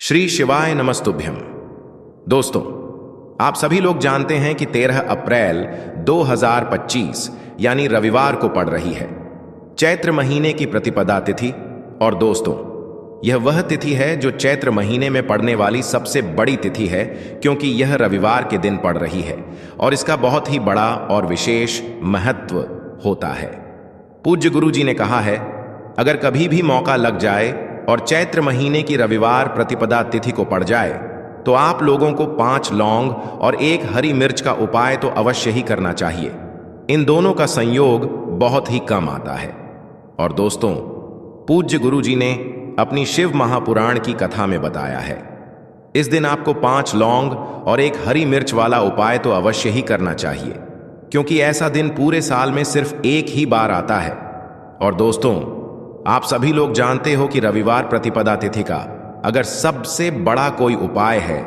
श्री शिवाय नमस्तुभ्यम। दोस्तों, आप सभी लोग जानते हैं कि 13 अप्रैल 2025 यानी रविवार को पड़ रही है चैत्र महीने की प्रतिपदा तिथि। और दोस्तों, यह वह तिथि है जो चैत्र महीने में पड़ने वाली सबसे बड़ी तिथि है, क्योंकि यह रविवार के दिन पड़ रही है और इसका बहुत ही बड़ा और विशेष महत्व होता है। पूज्य गुरु जी ने कहा है, अगर कभी भी मौका लग जाए और चैत्र महीने की रविवार प्रतिपदा तिथि को पड़ जाए तो आप लोगों को 5 लौंग और 1 हरी मिर्च का उपाय तो अवश्य ही करना चाहिए। इन दोनों का संयोग बहुत ही कम आता है। और दोस्तों, पूज्य गुरु जी ने अपनी शिव महापुराण की कथा में बताया है, इस दिन आपको 5 लौंग और 1 हरी मिर्च वाला उपाय तो अवश्य ही करना चाहिए, क्योंकि ऐसा दिन पूरे साल में सिर्फ एक ही बार आता है। और दोस्तों, आप सभी लोग जानते हो कि रविवार प्रतिपदा तिथि का अगर सबसे बड़ा कोई उपाय है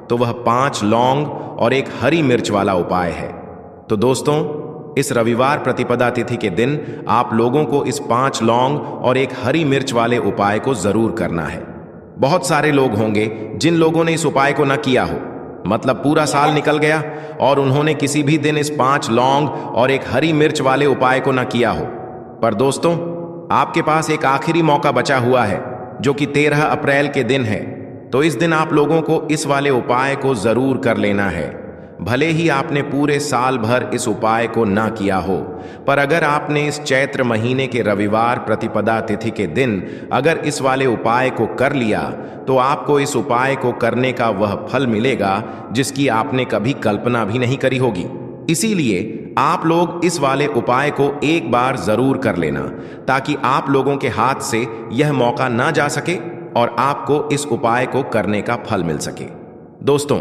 तो वह 5 लौंग और 1 हरी मिर्च वाला उपाय है। तो दोस्तों, इस रविवार प्रतिपदा तिथि के दिन आप लोगों को इस 5 लौंग और 1 हरी मिर्च वाले उपाय को जरूर करना है। बहुत सारे लोग होंगे जिन लोगों ने इस उपाय को न किया हो, मतलब पूरा साल निकल गया और उन्होंने किसी भी दिन इस 5 लौंग और 1 हरी मिर्च वाले उपाय को न किया हो। पर दोस्तों, आपके पास एक आखिरी मौका बचा हुआ है जो कि 13 अप्रैल के दिन है। तो इस दिन आप लोगों को इस वाले उपाय को जरूर कर लेना है। भले ही आपने पूरे साल भर इस उपाय को ना किया हो, पर अगर आपने इस चैत्र महीने के रविवार प्रतिपदा तिथि के दिन अगर इस वाले उपाय को कर लिया तो आपको इस उपाय को करने का वह फल मिलेगा जिसकी आपने कभी कल्पना भी नहीं करी होगी। इसीलिए आप लोग इस वाले उपाय को एक बार जरूर कर लेना, ताकि आप लोगों के हाथ से यह मौका ना जा सके और आपको इस उपाय को करने का फल मिल सके। दोस्तों,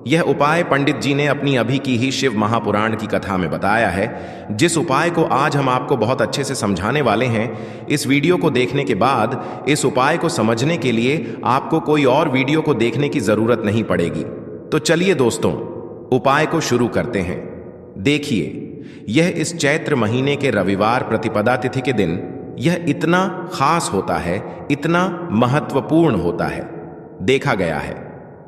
यह उपाय पंडित जी ने अपनी अभी की ही शिव महापुराण की कथा में बताया है, जिस उपाय को आज हम आपको बहुत अच्छे से समझाने वाले हैं। इस वीडियो को देखने के बाद इस उपाय को समझने के लिए आपको कोई और वीडियो को देखने की जरूरत नहीं पड़ेगी। तो चलिए दोस्तों, उपाय को शुरू करते हैं। देखिए, यह इस चैत्र महीने के रविवार प्रतिपदा तिथि के दिन यह इतना खास होता है, इतना महत्वपूर्ण होता है। देखा गया है,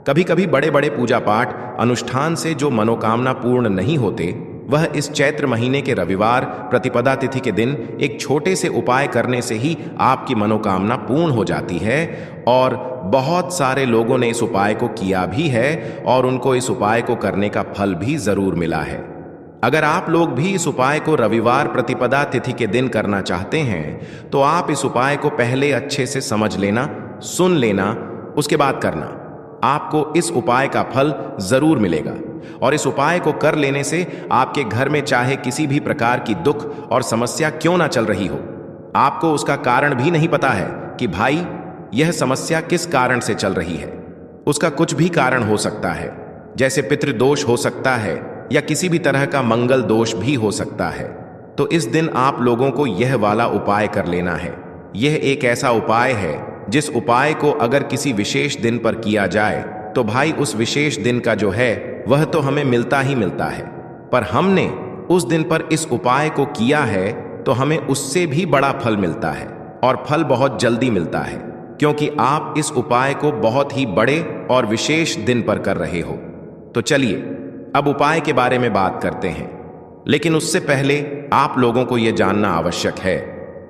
कभी कभी बड़े बड़े पूजा पाठ अनुष्ठान से जो मनोकामना पूर्ण नहीं होते, वह इस चैत्र महीने के रविवार प्रतिपदा तिथि के दिन एक छोटे से उपाय करने से ही आपकी मनोकामना पूर्ण हो जाती है। और बहुत सारे लोगों ने इस उपाय को किया भी है और उनको इस उपाय को करने का फल भी जरूर मिला है। अगर आप लोग भी इस उपाय को रविवार प्रतिपदा तिथि के दिन करना चाहते हैं तो आप इस उपाय को पहले अच्छे से समझ लेना, सुन लेना, उसके बाद करना। आपको इस उपाय का फल जरूर मिलेगा। और इस उपाय को कर लेने से आपके घर में चाहे किसी भी प्रकार की दुख और समस्या क्यों ना चल रही हो, आपको उसका कारण भी नहीं पता है कि भाई यह समस्या किस कारण से चल रही है। उसका कुछ भी कारण हो सकता है, जैसे पितृदोष हो सकता है या किसी भी तरह का मंगल दोष भी हो सकता है। तो इस दिन आप लोगों को यह वाला उपाय कर लेना है। यह एक ऐसा उपाय है जिस उपाय को अगर किसी विशेष दिन पर किया जाए तो भाई उस विशेष दिन का जो है वह तो हमें मिलता ही मिलता है, पर हमने उस दिन पर इस उपाय को किया है तो हमें उससे भी बड़ा फल मिलता है, और फल बहुत जल्दी मिलता है, क्योंकि आप इस उपाय को बहुत ही बड़े और विशेष दिन पर कर रहे हो। तो चलिए अब उपाय के बारे में बात करते हैं, लेकिन उससे पहले आप लोगों को यह जानना आवश्यक है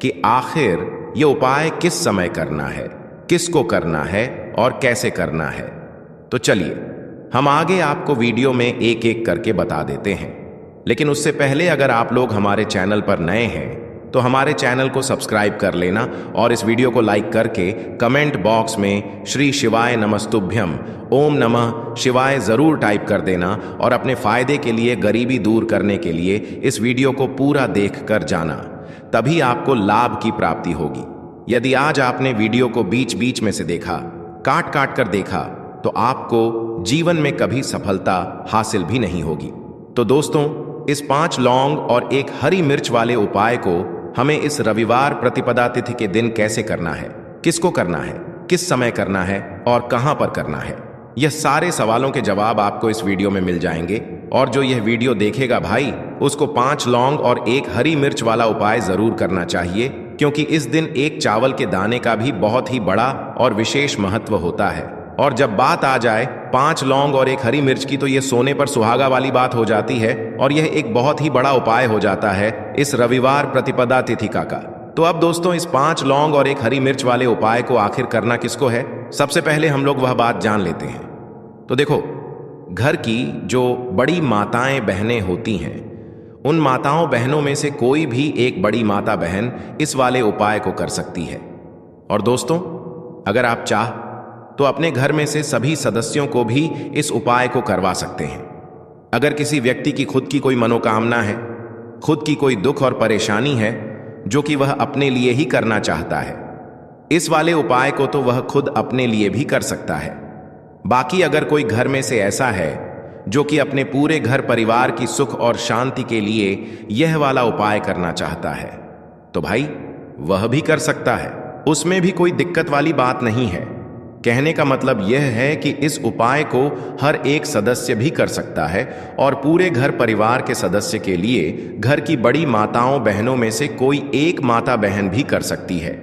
कि आखिर यह उपाय किस समय करना है, किसको करना है और कैसे करना है। तो चलिए हम आगे आपको वीडियो में एक एक करके बता देते हैं। लेकिन उससे पहले अगर आप लोग हमारे चैनल पर नए हैं तो हमारे चैनल को सब्सक्राइब कर लेना और इस वीडियो को लाइक करके कमेंट बॉक्स में श्री शिवाय नमस्तुभ्यम, ओम नमः शिवाय जरूर टाइप कर देना। और अपने फायदे के लिए, गरीबी दूर करने के लिए इस वीडियो को पूरा देख कर जाना, तभी आपको लाभ की प्राप्ति होगी। यदि आज आपने वीडियो को बीच बीच में से देखा, काट काट कर देखा, तो आपको जीवन में कभी सफलता हासिल भी नहीं होगी। तो दोस्तों, इस 5 लौंग और 1 हरी मिर्च वाले उपाय को हमें इस रविवार प्रतिपदा तिथि के दिन कैसे करना है, किसको करना है, किस समय करना है और कहां पर करना है, यह सारे सवालों के जवाब आपको इस वीडियो में मिल जाएंगे। और जो यह वीडियो देखेगा भाई, उसको 5 लौंग और 1 हरी मिर्च वाला उपाय जरूर करना चाहिए, क्योंकि इस दिन एक चावल के दाने का भी बहुत ही बड़ा और विशेष महत्व होता है। और जब बात आ जाए 5 लौंग और 1 हरी मिर्च की, तो ये सोने पर सुहागा वाली बात हो जाती है और यह एक बहुत ही बड़ा उपाय हो जाता है इस रविवार प्रतिपदा तिथिका का। तो अब दोस्तों, इस 5 लौंग और 1 हरी मिर्च वाले उपाय को आखिर करना किसको है, सबसे पहले हम लोग वह बात जान लेते हैं। तो देखो, घर की जो बड़ी माताएं बहनें होती हैं, उन माताओं बहनों में से कोई भी एक बड़ी माता बहन इस वाले उपाय को कर सकती है। और दोस्तों, अगर आप चाह तो अपने घर में से सभी सदस्यों को भी इस उपाय को करवा सकते हैं। अगर किसी व्यक्ति की खुद की कोई मनोकामना है, खुद की कोई दुख और परेशानी है जो कि वह अपने लिए ही करना चाहता है, इस वाले उपाय को तो वह खुद अपने लिए भी कर सकता है। बाकी अगर कोई घर में से ऐसा है जो कि अपने पूरे घर परिवार की सुख और शांति के लिए यह वाला उपाय करना चाहता है, तो भाई वह भी कर सकता है। उसमें भी कोई दिक्कत वाली बात नहीं है। कहने का मतलब यह है कि इस उपाय को हर एक सदस्य भी कर सकता है और पूरे घर परिवार के सदस्य के लिए घर की बड़ी माताओं बहनों में से कोई एक माता बहन भी कर सकती है।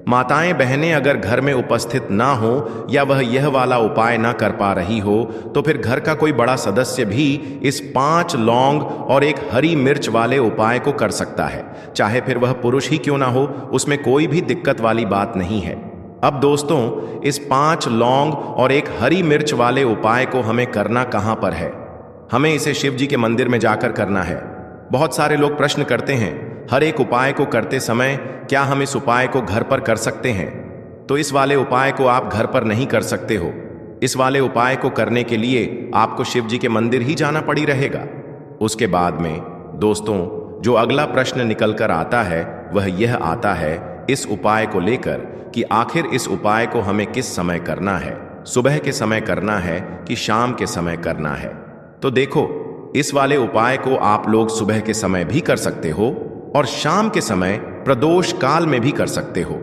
माताएं बहनें अगर घर में उपस्थित ना हो या वह यह वाला उपाय ना कर पा रही हो, तो फिर घर का कोई बड़ा सदस्य भी इस 5 लौंग और 1 हरी मिर्च वाले उपाय को कर सकता है, चाहे फिर वह पुरुष ही क्यों ना हो। उसमें कोई भी दिक्कत वाली बात नहीं है। अब दोस्तों, इस 5 लौंग और 1 हरी मिर्च वाले उपाय को हमें करना कहां पर है? हमें इसे शिव जी के मंदिर में जाकर करना है। बहुत सारे लोग प्रश्न करते हैं, हर एक उपाय को करते समय क्या हम इस उपाय को घर पर कर सकते हैं? तो इस वाले उपाय को आप घर पर नहीं कर सकते हो। इस वाले उपाय को करने के लिए आपको शिव जी के मंदिर ही जाना पड़ी रहेगा। उसके बाद में दोस्तों, जो अगला प्रश्न निकल कर आता है वह यह आता है इस उपाय को लेकर कि आखिर इस उपाय को हमें किस समय करना है, सुबह के समय करना है कि शाम के समय करना है। तो देखो, इस वाले उपाय को आप लोग सुबह के समय भी कर सकते हो और शाम के समय प्रदोष काल में भी कर सकते हो।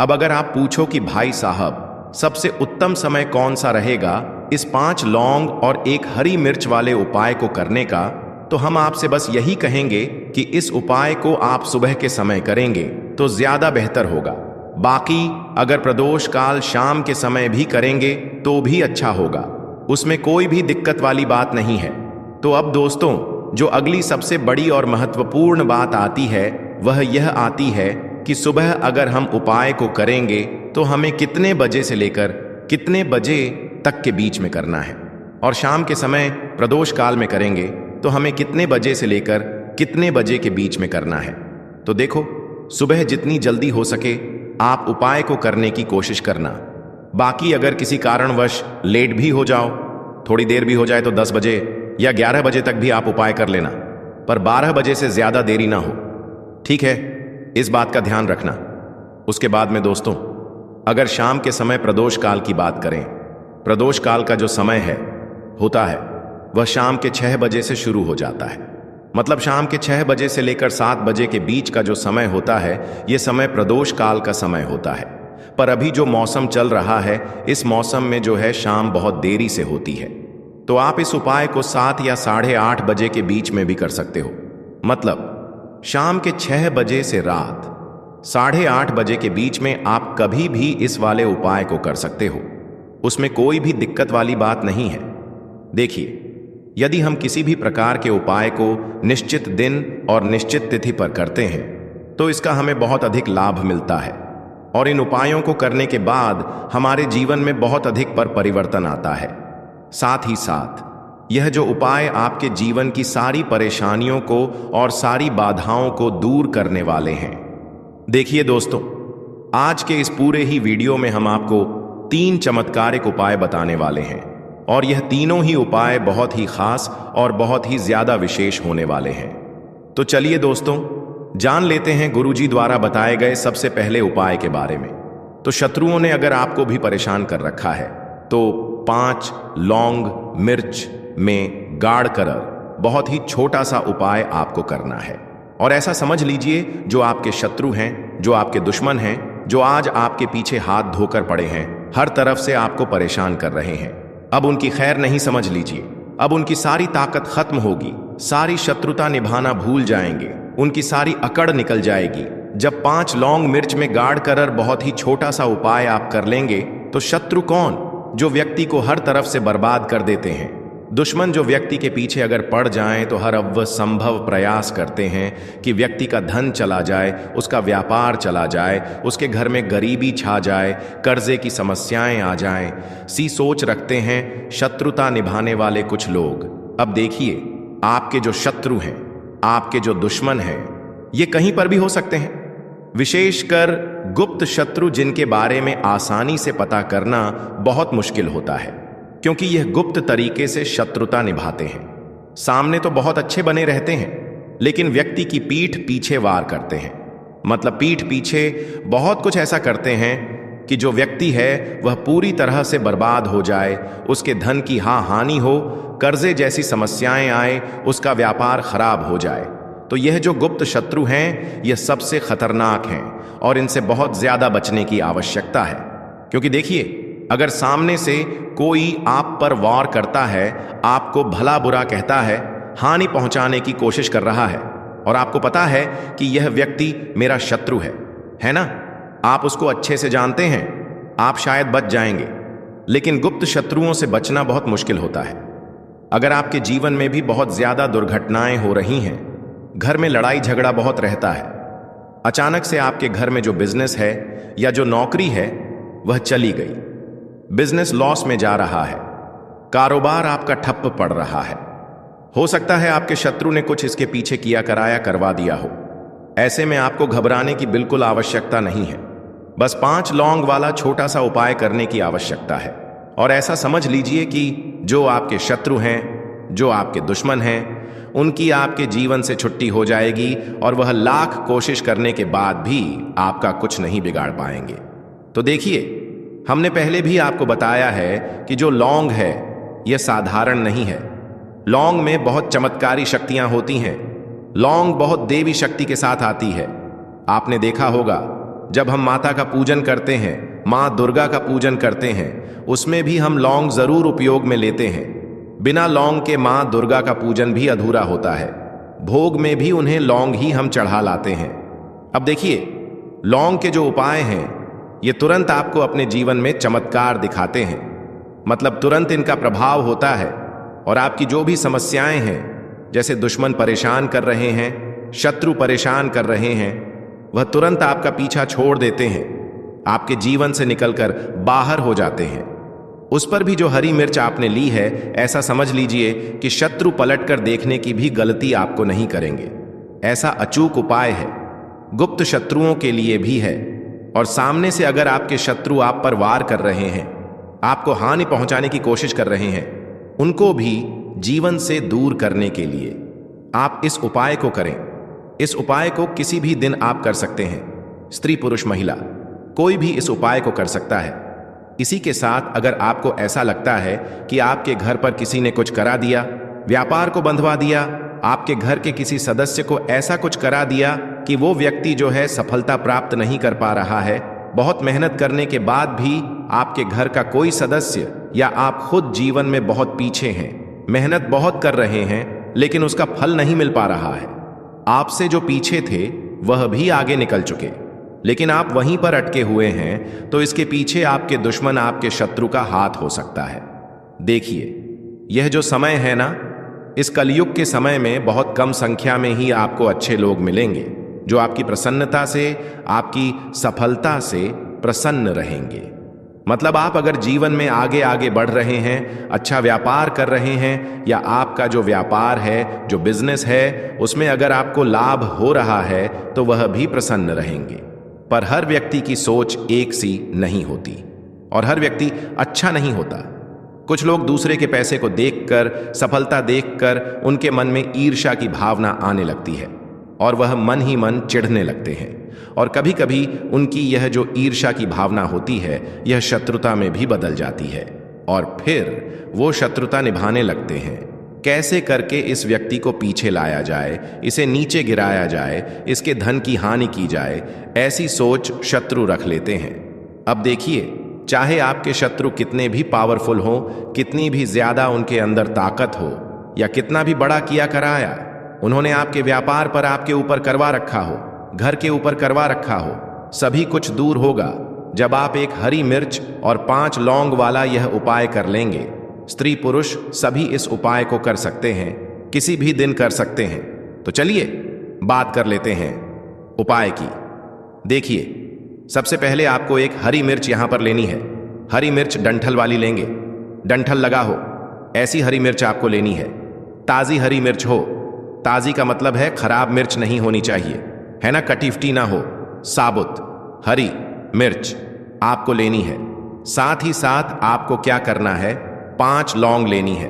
अब अगर आप पूछो कि भाई साहब, सबसे उत्तम समय कौन सा रहेगा इस 5 लौंग और 1 हरी मिर्च वाले उपाय को करने का, तो हम आपसे बस यही कहेंगे कि इस उपाय को आप सुबह के समय करेंगे तो ज्यादा बेहतर होगा। बाकी अगर प्रदोष काल शाम के समय भी करेंगे तो भी अच्छा होगा, उसमें कोई भी दिक्कत वाली बात नहीं है। तो अब दोस्तों, जो अगली सबसे बड़ी और महत्वपूर्ण बात आती है वह यह आती है कि सुबह अगर हम उपाय को करेंगे तो हमें कितने बजे से लेकर कितने बजे तक के बीच में करना है, और शाम के समय प्रदोष काल में करेंगे तो हमें कितने बजे से लेकर कितने बजे के बीच में करना है। तो देखो, सुबह जितनी जल्दी हो सके आप उपाय को करने की कोशिश करना। बाकी अगर किसी कारणवश लेट भी हो जाओ, थोड़ी देर भी हो जाए, तो 10 बजे या 11 बजे तक भी आप उपाय कर लेना, पर 12 बजे से ज्यादा देरी ना हो, ठीक है? इस बात का ध्यान रखना। उसके बाद में दोस्तों, अगर शाम के समय प्रदोष काल की बात करें, प्रदोष काल का जो समय होता है वह शाम के 6 बजे से शुरू हो जाता है। मतलब शाम के 6 बजे से लेकर 7 बजे के बीच का जो समय होता है, यह समय प्रदोष काल का समय होता है। पर अभी जो मौसम चल रहा है, इस मौसम में जो है शाम बहुत देरी से होती है। तो आप इस उपाय को 7 या 8:30 बजे के बीच में भी कर सकते हो। मतलब शाम के 6 बजे से रात 8:30 बजे के बीच में आप कभी भी इस वाले उपाय को कर सकते हो। उसमें कोई भी दिक्कत वाली बात नहीं है। देखिए, यदि हम किसी भी प्रकार के उपाय को निश्चित दिन और निश्चित तिथि पर करते हैं तो इसका हमें बहुत अधिक लाभ मिलता है, और इन उपायों को करने के बाद हमारे जीवन में बहुत अधिक परिवर्तन आता है। साथ ही साथ यह जो उपाय आपके जीवन की सारी परेशानियों को और सारी बाधाओं को दूर करने वाले हैं। देखिए दोस्तों, आज के इस पूरे ही वीडियो में हम आपको 3 चमत्कारिक उपाय बताने वाले हैं, और यह तीनों ही उपाय बहुत ही खास और बहुत ही ज्यादा विशेष होने वाले हैं। तो चलिए दोस्तों, जान लेते हैं गुरुजी द्वारा बताए गए सबसे पहले उपाय के बारे में। तो शत्रुओं ने अगर आपको भी परेशान कर रखा है तो 5 लौंग मिर्च में गाड़ कर बहुत ही छोटा सा उपाय आपको करना है। और ऐसा समझ लीजिए, जो आपके शत्रु हैं, जो आपके दुश्मन हैं, जो आज आपके पीछे हाथ धोकर पड़े हैं, हर तरफ से आपको परेशान कर रहे हैं, अब उनकी खैर नहीं समझ लीजिए। अब उनकी सारी ताकत खत्म होगी, सारी शत्रुता निभाना भूल जाएंगे, उनकी सारी अकड़ निकल जाएगी। जब 5 लौंग मिर्च में गाड़ कर बहुत ही छोटा सा उपाय आप कर लेंगे तो शत्रु कौन, जो व्यक्ति को हर तरफ से बर्बाद कर देते हैं। दुश्मन जो व्यक्ति के पीछे अगर पड़ जाएं तो हर संभव प्रयास करते हैं कि व्यक्ति का धन चला जाए, उसका व्यापार चला जाए, उसके घर में गरीबी छा जाए, कर्जे की समस्याएं आ जाएं। सी सोच रखते हैं शत्रुता निभाने वाले कुछ लोग। अब देखिए, आपके जो शत्रु हैं, आपके जो दुश्मन हैं, ये कहीं पर भी हो सकते हैं। विशेषकर गुप्त शत्रु, जिनके बारे में आसानी से पता करना बहुत मुश्किल होता है, क्योंकि यह गुप्त तरीके से शत्रुता निभाते हैं। सामने तो बहुत अच्छे बने रहते हैं, लेकिन व्यक्ति की पीठ पीछे वार करते हैं। मतलब पीठ पीछे बहुत कुछ ऐसा करते हैं कि जो व्यक्ति है वह पूरी तरह से बर्बाद हो जाए, उसके धन की हानि हो, कर्जे जैसी समस्याएं आए, उसका व्यापार खराब हो जाए। तो यह जो गुप्त शत्रु हैं, यह सबसे खतरनाक हैं और इनसे बहुत ज्यादा बचने की आवश्यकता है। क्योंकि देखिए, अगर सामने से कोई आप पर वार करता है, आपको भला बुरा कहता है, हानि पहुंचाने की कोशिश कर रहा है, और आपको पता है कि यह व्यक्ति मेरा शत्रु है ना? आप उसको अच्छे से जानते हैं, आप शायद बच जाएंगे। लेकिन गुप्त शत्रुओं से बचना बहुत मुश्किल होता है। अगर आपके जीवन में भी बहुत ज्यादा दुर्घटनाएं हो रही हैं, घर में लड़ाई झगड़ा बहुत रहता है, अचानक से आपके घर में जो बिजनेस है या जो नौकरी है वह चली गई, बिजनेस लॉस में जा रहा है, कारोबार आपका ठप पड़ रहा है, हो सकता है आपके शत्रु ने कुछ इसके पीछे किया कराया करवा दिया हो। ऐसे में आपको घबराने की बिल्कुल आवश्यकता नहीं है। बस 5 लौंग वाला छोटा सा उपाय करने की आवश्यकता है। और ऐसा समझ लीजिए कि जो आपके शत्रु हैं, जो आपके दुश्मन हैं, उनकी आपके जीवन से छुट्टी हो जाएगी और वह लाख कोशिश करने के बाद भी आपका कुछ नहीं बिगाड़ पाएंगे। तो देखिए, हमने पहले भी आपको बताया है कि जो लौंग है यह साधारण नहीं है। लौंग में बहुत चमत्कारी शक्तियां होती हैं। लौंग बहुत देवी शक्ति के साथ आती है। आपने देखा होगा, जब हम माता का पूजन करते हैं, माँ दुर्गा का पूजन करते हैं, उसमें भी हम लौंग जरूर उपयोग में लेते हैं। बिना लौंग के माँ दुर्गा का पूजन भी अधूरा होता है। भोग में भी उन्हें लौंग ही हम चढ़ा लाते हैं। अब देखिए, लौंग के जो उपाय हैं, ये तुरंत आपको अपने जीवन में चमत्कार दिखाते हैं। मतलब तुरंत इनका प्रभाव होता है और आपकी जो भी समस्याएं हैं, जैसे दुश्मन परेशान कर रहे हैं, शत्रु परेशान कर रहे हैं, वह तुरंत आपका पीछा छोड़ देते हैं, आपके जीवन से निकलकर बाहर हो जाते हैं। उस पर भी जो हरी मिर्च आपने ली है, ऐसा समझ लीजिए कि शत्रु पलटकर देखने की भी गलती आपको नहीं करेंगे। ऐसा अचूक उपाय है, गुप्त शत्रुओं के लिए भी है। और सामने से अगर आपके शत्रु आप पर वार कर रहे हैं, आपको हानि पहुंचाने की कोशिश कर रहे हैं, उनको भी जीवन से दूर करने के लिए आप इस उपाय को करें। इस उपाय को किसी भी दिन आप कर सकते हैं। स्त्री पुरुष महिला कोई भी इस उपाय को कर सकता है। इसी के साथ अगर आपको ऐसा लगता है कि आपके घर पर किसी ने कुछ करा दिया, व्यापार को बंधवा दिया, आपके घर के किसी सदस्य को ऐसा कुछ करा दिया कि वो व्यक्ति जो है सफलता प्राप्त नहीं कर पा रहा है, बहुत मेहनत करने के बाद भी आपके घर का कोई सदस्य या आप खुद जीवन में बहुत पीछे हैं, मेहनत बहुत कर रहे हैं, लेकिन उसका फल नहीं मिल पा रहा है। आपसे जो पीछे थे वह भी आगे निकल चुके, लेकिन आप वहीं पर अटके हुए हैं, तो इसके पीछे आपके दुश्मन, आपके शत्रु का हाथ हो सकता है। देखिए, यह जो समय है ना, इस कलयुग के समय में बहुत कम संख्या में ही आपको अच्छे लोग मिलेंगे जो आपकी प्रसन्नता से, आपकी सफलता से प्रसन्न रहेंगे। मतलब आप अगर जीवन में आगे आगे बढ़ रहे हैं, अच्छा व्यापार कर रहे हैं, या आपका जो व्यापार है, जो बिजनेस है, उसमें अगर आपको लाभ हो रहा है, तो वह भी प्रसन्न रहेंगे। पर हर व्यक्ति की सोच एक सी नहीं होती और हर व्यक्ति अच्छा नहीं होता। कुछ लोग दूसरे के पैसे को देखकर, सफलता देखकर उनके मन में ईर्ष्या की भावना आने लगती है और वह मन ही मन चिढ़ने लगते हैं। और कभी कभी उनकी यह जो ईर्ष्या की भावना होती है, यह शत्रुता में भी बदल जाती है और फिर वो शत्रुता निभाने लगते हैं। कैसे करके इस व्यक्ति को पीछे लाया जाए, इसे नीचे गिराया जाए, इसके धन की हानि की जाए, ऐसी सोच शत्रु रख लेते हैं। अब देखिए, चाहे आपके शत्रु कितने भी पावरफुल हो, कितनी भी ज्यादा उनके अंदर ताकत हो, या कितना भी बड़ा किया कराया उन्होंने आपके व्यापार पर आपके ऊपर करवा रखा हो, घर के ऊपर करवा रखा हो, सभी कुछ दूर होगा जब आप एक हरी मिर्च और 5 लौंग वाला यह उपाय कर लेंगे, स्त्री पुरुष सभी इस उपाय को कर सकते हैं, किसी भी दिन कर सकते हैं। तो चलिए बात कर लेते हैं उपाय की। देखिए, सबसे पहले आपको एक हरी मिर्च यहां पर लेनी है। हरी मिर्च डंठल वाली लेंगे, डंठल लगा हो ऐसी हरी मिर्च आपको लेनी है। ताज़ी हरी मिर्च हो, ताज़ी का मतलब है खराब मिर्च नहीं होनी चाहिए, है ना, कटी फटी ना हो, साबुत हरी मिर्च आपको लेनी है। साथ ही साथ आपको क्या करना है, 5 लौंग लेनी है।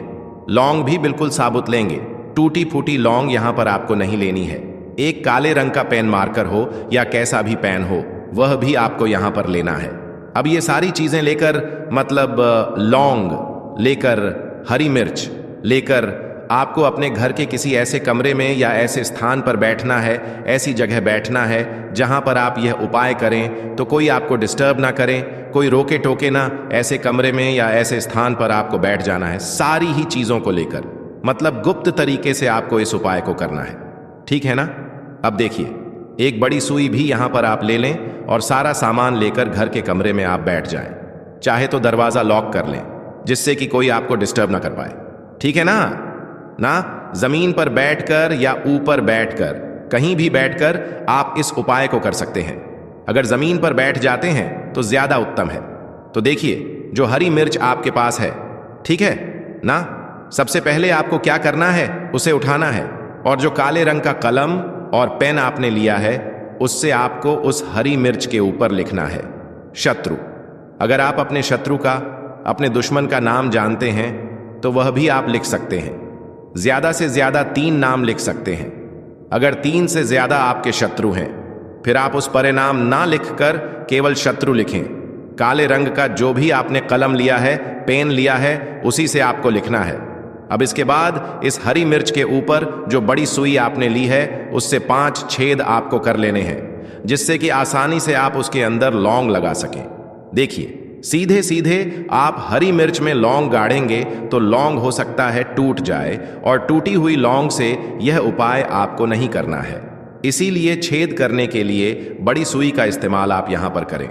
लौंग भी बिल्कुल साबुत लेंगे, टूटी फूटी लौंग यहां पर आपको नहीं लेनी है। एक काले रंग का पेन मार्कर हो या कैसा भी पेन हो, वह भी आपको यहां पर लेना है। अब ये सारी चीजें लेकर, मतलब लौंग लेकर, हरी मिर्च लेकर, आपको अपने घर के किसी ऐसे कमरे में या ऐसे स्थान पर बैठना है, ऐसी जगह बैठना है जहां पर आप यह उपाय करें तो कोई आपको डिस्टर्ब ना करें, कोई रोके टोके ना। ऐसे कमरे में या ऐसे स्थान पर आपको बैठ जाना है, सारी ही चीजों को लेकर, मतलब गुप्त तरीके से आपको इस उपाय को करना है। ठीक है ना। अब देखिए, एक बड़ी सुई भी यहां पर आप ले लें और सारा सामान लेकर घर के कमरे में आप बैठ जाएं। चाहे तो दरवाजा लॉक कर लें जिससे कि कोई आपको डिस्टर्ब ना कर पाए। ठीक है ना। जमीन पर बैठकर या ऊपर बैठकर, कहीं भी बैठकर आप इस उपाय को कर सकते हैं। अगर जमीन पर बैठ जाते हैं तो ज्यादा उत्तम है। तो देखिए, जो हरी मिर्च आपके पास है, ठीक है ना, सबसे पहले आपको क्या करना है, उसे उठाना है और जो काले रंग का कलम और पेन आपने लिया है, उससे आपको उस हरी मिर्च के ऊपर लिखना है शत्रु। अगर आप अपने शत्रु का, अपने दुश्मन का नाम जानते हैं तो वह भी आप लिख सकते हैं। ज्यादा से ज्यादा 3 नाम लिख सकते हैं। अगर 3 से ज्यादा आपके शत्रु हैं, फिर आप उस परिणाम ना लिखकर केवल शत्रु लिखें। काले रंग का जो भी आपने कलम लिया है, पेन लिया है, उसी से आपको लिखना है। अब इसके बाद इस हरी मिर्च के ऊपर जो बड़ी सुई आपने ली है, उससे 5 छेद आपको कर लेने हैं, जिससे कि आसानी से आप उसके अंदर लौंग लगा सकें। देखिए, सीधे सीधे आप हरी मिर्च में लौंग गाड़ेंगे तो लौंग हो सकता है टूट जाए, और टूटी हुई लौंग से यह उपाय आपको नहीं करना है। इसीलिए छेद करने के लिए बड़ी सुई का इस्तेमाल आप यहां पर करें।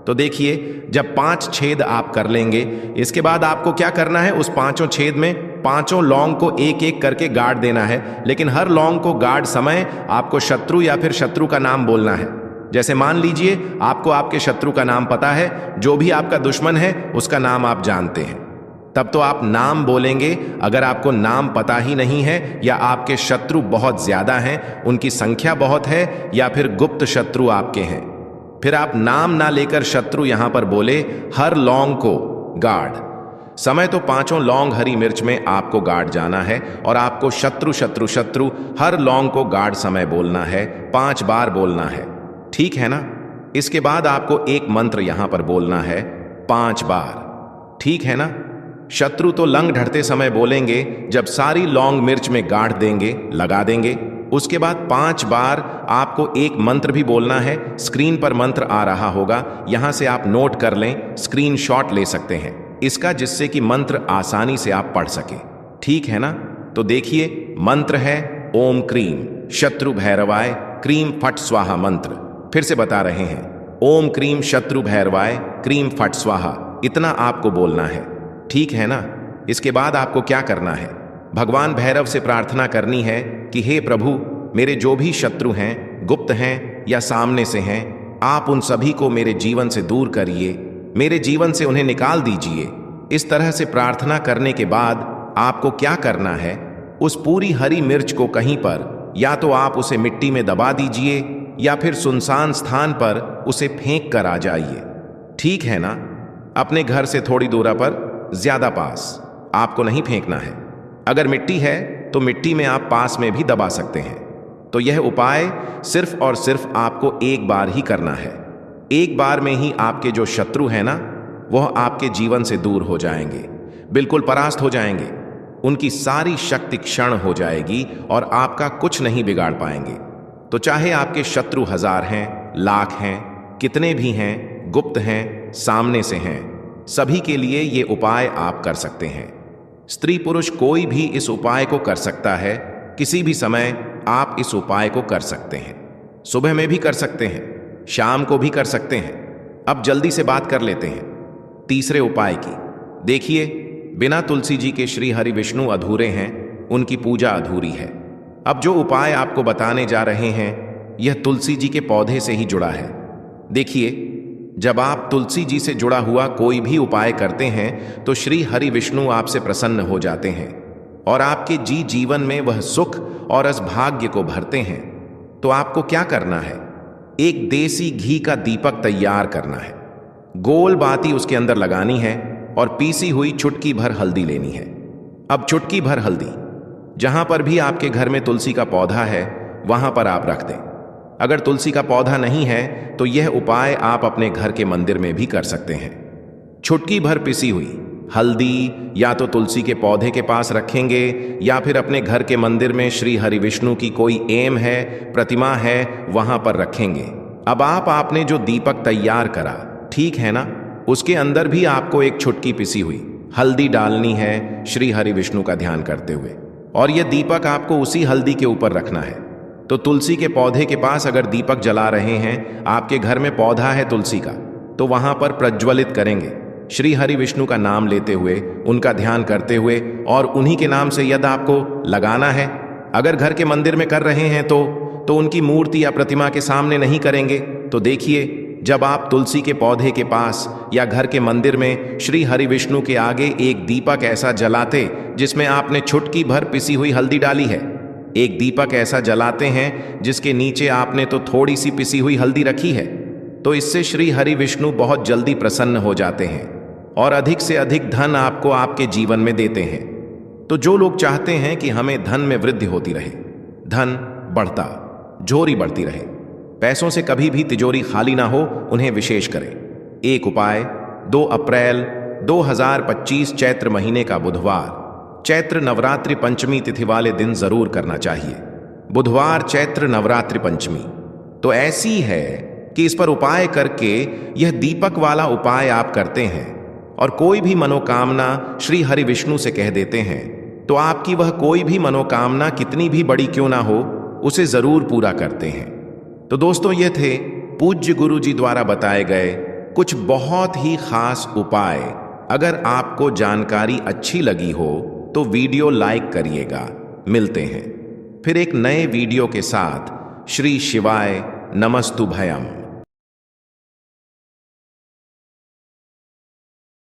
तो देखिए, जब 5 छेद आप कर लेंगे, इसके बाद आपको क्या करना है, उस 5 छेद में 5 लौंग को एक एक करके गाड़ देना है। लेकिन हर लौंग को गाड़ समय आपको शत्रु या फिर शत्रु का नाम बोलना है। जैसे मान लीजिए आपको आपके शत्रु का नाम पता है, जो भी आपका दुश्मन है उसका नाम आप जानते हैं, तब तो आप नाम बोलेंगे। अगर आपको नाम पता ही नहीं है या आपके शत्रु बहुत ज्यादा हैं, उनकी संख्या बहुत है, या फिर गुप्त शत्रु आपके हैं, फिर आप नाम ना लेकर शत्रु यहां पर बोले, हर लौंग को गाड़। समय तो 5 लौंग हरी मिर्च में आपको गाड़ जाना है और आपको शत्रु शत्रु शत्रु हर लौंग को गाड़ समय बोलना है, 5 बार बोलना है। ठीक है ना। इसके बाद आपको एक मंत्र यहां पर बोलना है 5 बार। ठीक है ना। शत्रु तो लंग ढड़ते समय बोलेंगे, जब सारी लौंग मिर्च में गाड़ देंगे, लगा देंगे। उसके बाद 5 बार आपको एक मंत्र भी बोलना है। स्क्रीन पर मंत्र आ रहा होगा, यहां से आप नोट कर लें, स्क्रीनशॉट ले सकते हैं इसका, जिससे कि मंत्र आसानी से आप पढ़ सके। ठीक है ना। तो देखिए, मंत्र है ओम क्रीम शत्रु भैरवाय क्रीम फट स्वाहा मंत्र। फिर से बता रहे हैं, ओम क्रीम शत्रु भैरवाय क्रीम फट स्वाहा, इतना आपको बोलना है। ठीक है ना। इसके बाद आपको क्या करना है, भगवान भैरव से प्रार्थना करनी है कि हे प्रभु, मेरे जो भी शत्रु हैं, गुप्त हैं या सामने से हैं, आप उन सभी को मेरे जीवन से दूर करिए, मेरे जीवन से उन्हें निकाल दीजिए। इस तरह से प्रार्थना करने के बाद आपको क्या करना है, उस पूरी हरी मिर्च को कहीं पर, या तो आप उसे मिट्टी में दबा दीजिए या फिर सुनसान स्थान पर उसे फेंक कर आ जाइए। ठीक है ना। अपने घर से थोड़ी दूर पर, ज्यादा पास आपको नहीं फेंकना है। अगर मिट्टी है तो मिट्टी में आप पास में भी दबा सकते हैं। तो यह उपाय सिर्फ और सिर्फ आपको एक बार ही करना है। एक बार में ही आपके जो शत्रु हैं ना, वह आपके जीवन से दूर हो जाएंगे, बिल्कुल परास्त हो जाएंगे। उनकी सारी शक्ति क्षण हो जाएगी और आपका कुछ नहीं बिगाड़ पाएंगे। तो चाहे आपके शत्रु 1000 हैं, लाख हैं, कितने भी हैं, गुप्त हैं, सामने से हैं, सभी के लिए ये उपाय आप कर सकते हैं। स्त्री पुरुष कोई भी इस उपाय को कर सकता है। किसी भी समय आप इस उपाय को कर सकते हैं। सुबह में भी कर सकते हैं, शाम को भी कर सकते हैं, अब जल्दी से बात कर लेते हैं तीसरे उपाय की। देखिए, बिना तुलसी जी के श्री हरि विष्णु अधूरे हैं, उनकी पूजा अधूरी है। अब जो उपाय आपको बताने जा रहे हैं यह तुलसी जी के पौधे से ही जुड़ा है। देखिए, जब आप तुलसी जी से जुड़ा हुआ कोई भी उपाय करते हैं तो श्री हरि विष्णु आपसे प्रसन्न हो जाते हैं और आपके जीवन में वह सुख और भाग्य को भरते हैं। तो आपको क्या करना है? एक देसी घी का दीपक तैयार करना है, गोल बाती उसके अंदर लगानी है और पीसी हुई चुटकी भर हल्दी लेनी है। अब चुटकी भर हल्दी जहां पर भी आपके घर में तुलसी का पौधा है वहां पर आप रख दें। अगर तुलसी का पौधा नहीं है तो यह उपाय आप अपने घर के मंदिर में भी कर सकते हैं। चुटकी भर पिसी हुई हल्दी या तो तुलसी के पौधे के पास रखेंगे या फिर अपने घर के मंदिर में श्री हरि विष्णु की कोई एम है, प्रतिमा है, वहां पर रखेंगे। अब आपने जो दीपक तैयार करा, ठीक है ना, उसके अंदर भी आपको एक चुटकी पिसी हुई हल्दी डालनी है श्री हरि विष्णु का ध्यान करते हुए, और यह दीपक आपको उसी हल्दी के ऊपर रखना है। तो तुलसी के पौधे के पास अगर दीपक जला रहे हैं, आपके घर में पौधा है तुलसी का, तो वहां पर प्रज्वलित करेंगे श्री हरि विष्णु का नाम लेते हुए, उनका ध्यान करते हुए, और उन्हीं के नाम से यदि आपको लगाना है। अगर घर के मंदिर में कर रहे हैं तो उनकी मूर्ति या प्रतिमा के सामने नहीं करेंगे। तो देखिए, जब आप तुलसी के पौधे के पास या घर के मंदिर में श्री हरि विष्णु के आगे एक दीपक ऐसा जलाते जिसमें आपने चुटकी भर पिसी हुई हल्दी डाली है, एक दीपक ऐसा जलाते हैं जिसके नीचे आपने तो थोड़ी सी पिसी हुई हल्दी रखी है, तो इससे श्री हरि विष्णु बहुत जल्दी प्रसन्न हो जाते हैं और अधिक से अधिक धन आपको आपके जीवन में देते हैं। तो जो लोग चाहते हैं कि हमें धन में वृद्धि होती रहे, धन बढ़ता, झोरी बढ़ती रहे, पैसों से कभी भी तिजोरी खाली ना हो, उन्हें विशेष करें। एक उपाय 2 अप्रैल 2025 चैत्र महीने का बुधवार, चैत्र नवरात्रि पंचमी तिथि वाले दिन जरूर करना चाहिए। बुधवार चैत्र नवरात्रि पंचमी तो ऐसी है कि इस पर उपाय करके यह दीपक वाला उपाय आप करते हैं और कोई भी मनोकामना श्री हरि विष्णु से कह देते हैं, तो आपकी वह कोई भी मनोकामना कितनी भी बड़ी क्यों ना हो, उसे जरूर पूरा करते हैं। तो दोस्तों, ये थे पूज्य गुरु जी द्वारा बताए गए कुछ बहुत ही खास उपाय। अगर आपको जानकारी अच्छी लगी हो तो वीडियो लाइक करिएगा। मिलते हैं फिर एक नए वीडियो के साथ। श्री शिवाय नमस्तुभयम।